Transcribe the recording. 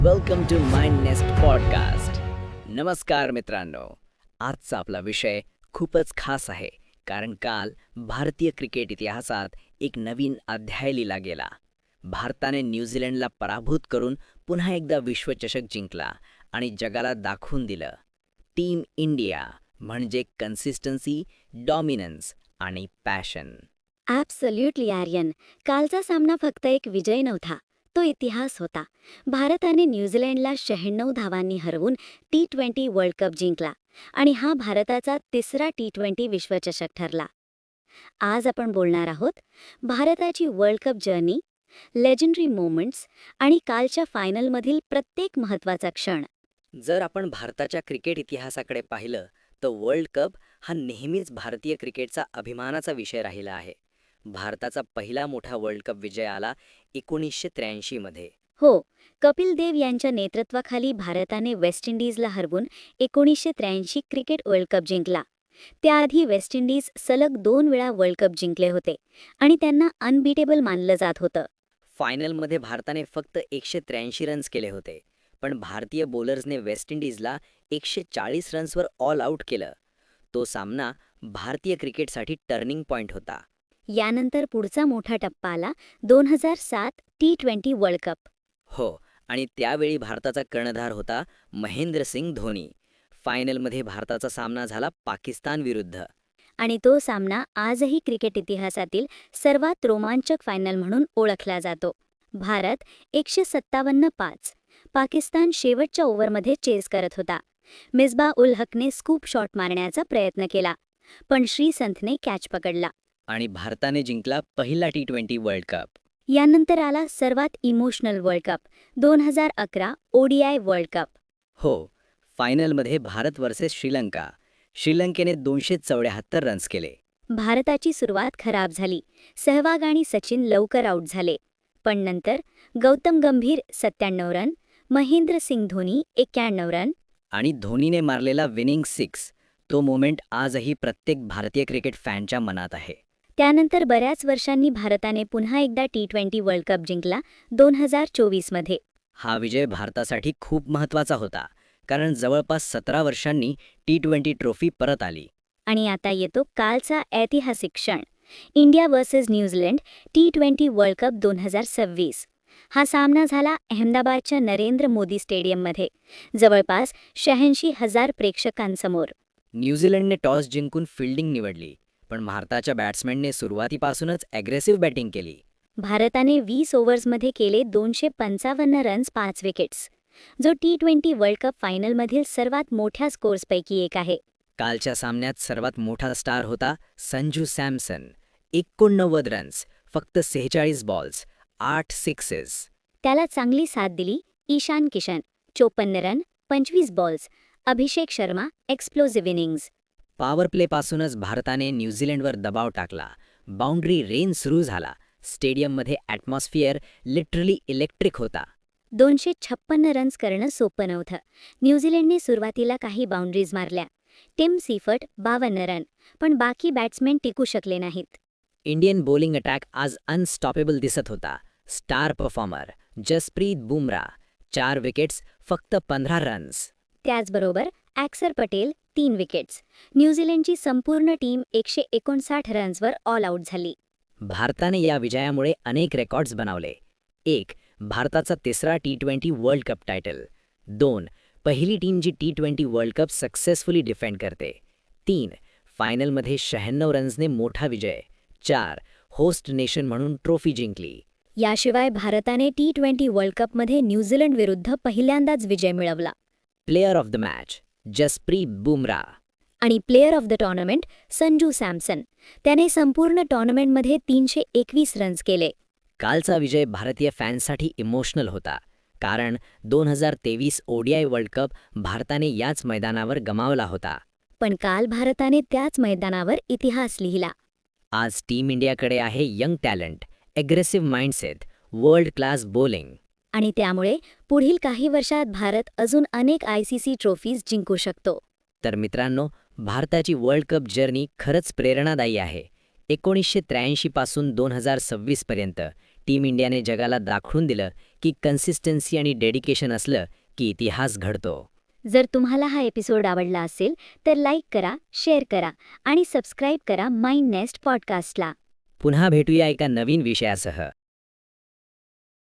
Welcome to Mind Nest podcast. नमस्कार मित्रांनो. आजचा आपला विषय खूपच खास आहे, कारण काल भारतीय क्रिकेट इतिहासात एक नवीन अध्याय लिहिला गेला. भारताने न्यूझीलंडला पराभूत करून पुन्हा एकदा विश्वचषक जिंकला आणि जगाला दाखवून दिलं, टीम इंडिया म्हणजे कन्सिस्टन्सी, डॉमिनन्स आणि पॅशन. ॲब्सोल्युटली आर्यन. कालचा सामना फक्त एक विजय नव्हता, तो इतिहास होता. भारताने न्यूझीलंडला 96 धावांनी हरवून T20 वर्ल्ड कप जिंकला आणि हा भारताचा तिसरा T20 विश्वचषक ठरला. आज आपण बोलणार आहोत भारताची world cup journey, legendary moments आणि कालच्या फायनलमधील प्रत्येक महत्त्वाचा क्षण. जर आपण भारताच्या क्रिकेट इतिहासाकडे पाहिलं तर वर्ल्ड कप हा नेहमीच भारतीय क्रिकेटचा अभिमानाचा विषय राहिला आहे. भारताचा पहिला मोठा वर्ल्ड कप विजय आला 1983 मध्ये. हो, कपिल देव यांच्या नेतृत्वाखाली भारताने वेस्ट इंडिजला हरवून 1983 क्रिकेट वर्ल्ड कप जिंकला. त्याआधी वेस्ट इंडिज सलग 2 वेळा वर्ल्ड कप जिंकले होते आणि त्यांना अनबीटेबल मानलं जात होतं. फायनलमध्ये भारताने फक्त 183 रन्स केले होते, पण भारतीय बॉलर्सने वेस्ट इंडिजला 140 रन्सवर ऑल आऊट केलं. तो सामना भारतीय क्रिकेटसाठी टर्निंग पॉइंट होता. यानंतर पुढचा मोठा टप्पा आला 2007 T20 वर्ल्ड कप. हो, आणि त्यावेळी भारताचा कर्णधार होता महेंद्रसिंग धोनी. फायनलमध्ये भारताचा सामना झाला पाकिस्तान विरुद्ध. आणि तो सामना आजही क्रिकेट इतिहासातील सर्वात रोमांचक फायनल म्हणून ओळखला जातो. भारत 157-5. पाकिस्तान शेवटच्या ओव्हरमध्ये चेस करत होता. मिसबा-उल हकने स्कूप शॉट मारण्याचा प्रयत्न केला, पण श्रीसंतने कॅच पकडला. आणि भारताने जिंकला पहिला T20 वर्ल्ड कप. यानंतर आला सर्वात emotional world cup, 2011 ODI world cup. हो, फायनलमध्ये भारत वर्सेस श्रीलंका. श्रीलंकेने 274 रन्स केले. भारताची सुरुवात खराब झाली. सहवाग आणि सचिन लवकर आऊट झाले. पण नंतर गौतम गंभीर 97 रन, महेंद्रसिंग धोनी 91 रन. आणि धोनीने मारलेला विनिंग सिक्स, तो मोमेंट आजही प्रत्येक भारतीय क्रिकेट फॅनच्या मनात आहे. त्यानंतर बऱ्याच वर्षांनी भारताने पुन्हा एकदा T20 वर्ल्ड कप जिंकला 2024 मध्ये. हा विजय भारतासाठी खूप महत्त्वाचा होता, कारण जवळपास 17 वर्षांनी T20 ट्रॉफी परत आली. आणि आता येतो कालचा ऐतिहासिक क्षण, India versus New Zealand T20 world cup 2026. हा सामना झाला अहमदाबादच्या नरेंद्र मोदी स्टेडियममध्ये, जवळपास 86,000 प्रेक्षकांसमोर. न्यूझीलंडने टॉस जिंकून फिल्डिंग निवडली, पण भारताच्या बॅट्समॅनने सुरुवातीपासूनच ॲग्रेसिव्ह बॅटिंग केली. भारताने 20 ओव्हर्समध्ये केले 255 रन्स, 5 विकेट्स, जो T20 वर्ल्ड कप फायनलमधील सर्वात मोठ्या स्कोर्सपैकी एक आहे. कालच्या सामन्यात सर्वात मोठा स्टार होता संजू सॅमसन. 89 रन्स, फक्त 46 बॉल्स, 8 सिक्सेस. त्याला चांगली साथ दिली Ishan Kishan, 54 run, 25 balls. Abhishek Sharma, explosive innings. Power प्लेपासूनच भारताने न्यूझीलंडवर दबाव टाकला. बाउंड्री रेन सुरू झाला. स्टेडियममध्ये ॲटमॉस्फिअर लिटरली इलेक्ट्रिक होता. 256 रन्स करणं सोपं नव्हतं. न्यूझीलंडने सुरुवातीला काही बाउंड्रीज मारल्या. टिम सीफर्ट 52 रन, पण बाकी बॅट्समॅन टिकू शकले नाहीत. इंडियन बॉलिंग अटॅक आज अनस्टॉपेबल दिसत होता. Star performer Jasprit Bumrah 4 wickets, फक्त 15 रन्स. त्याचबरोबर अक्षर पटेल 3 विकेट्स. न्यूझीलंडची संपूर्ण टीम 159 रन्सवर ऑल आऊट झाली. भारताने या विजयामुळे अनेक रेकॉर्ड्स बनवले. 1. भारताचा तिसरा T20 वर्ल्ड कप टायटल. 2. पहिली टीम जी T20 world cup successfully defend करते. 3. फायनलमध्ये 96 रन्सने मोठा विजय. 4. होस्ट नेशन म्हणून ट्रॉफी जिंकली. याशिवाय भारताने T20 वर्ल्ड कपमध्ये न्यूझीलंड विरुद्ध पहिल्यांदाच विजय मिळवला. Player of the match Jasprit Bumrah. आणि player of the tournament Sanju Samson. त्याने संपूर्ण टुर्नामेंटमध्ये 321 रन्स केले. कालचा विजय भारतीय फॅन्ससाठी इमोशनल होता, कारण 2023 ODI वर्ल्ड कप भारताने याच मैदानावर गमावला होता. पण काल भारताने त्याच मैदानावर इतिहास लिहिला. आज टीम इंडियाकडे आहे young talent, aggressive mindset, world class bowling. आणि त्यामुळे पुढील काही वर्षात भारत अजून अनेक ICC ट्रॉफीज जिंकू शकतो. तर मित्रांनो, भारताची वर्ल्ड कप जर्नी खरंच प्रेरणादायी आहे. 1983 पासून 2026 पर्यंत टीम इंडियाने जगाला दाखवून दिलं की कन्सिस्टन्सी आणि डेडिकेशन असलं की इतिहास घडतो. जर तुम्हाला हा एपिसोड आवडला असेल तर लाईक करा, शेअर करा आणि सबस्क्राईब करा माइंड नेस्ट पॉडकास्टला. पुन्हा भेटूया एका नवीन विषयासह.